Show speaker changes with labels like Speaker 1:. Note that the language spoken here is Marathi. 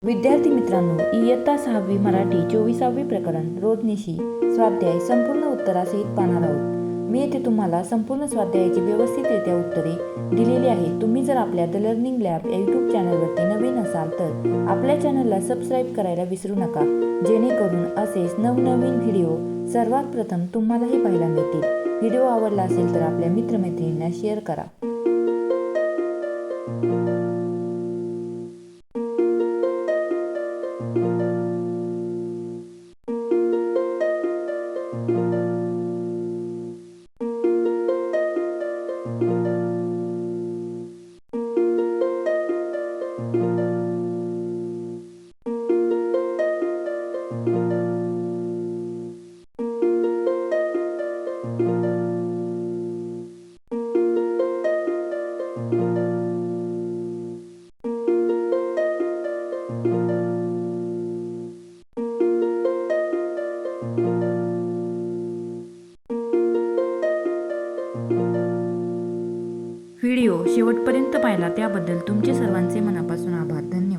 Speaker 1: विद्यार्थी मित्रांनो, इयत्ता 6वी मराठी 24वे प्रकरण रोजनिशी स्वाध्याय संपूर्ण उत्तरासहित पाहणार आहोत। मी येथे तुम्हाला संपूर्ण स्वाध्यायाची व्यवस्थितरित्या उत्तरे दिलेली आहेत। तुम्ही जर आपल्या द लर्निंग लॅब या यूट्यूब चॅनलवरती नवीन असाल तर आपल्या चॅनलला सबस्क्राईब करायला विसरू नका, जेणेकरून असेच नवनवीन व्हिडिओ सर्वात प्रथम तुम्हालाही पाहायला मिळतील। व्हिडिओ आवडला असेल तर आपल्या मित्रमैत्रिणींना शेअर करा। व्हिडिओ शेवटपर्यंत पाहिला त्याबद्दल तुमचे सर्वांचे मनापासून आभार। धन्यवाद।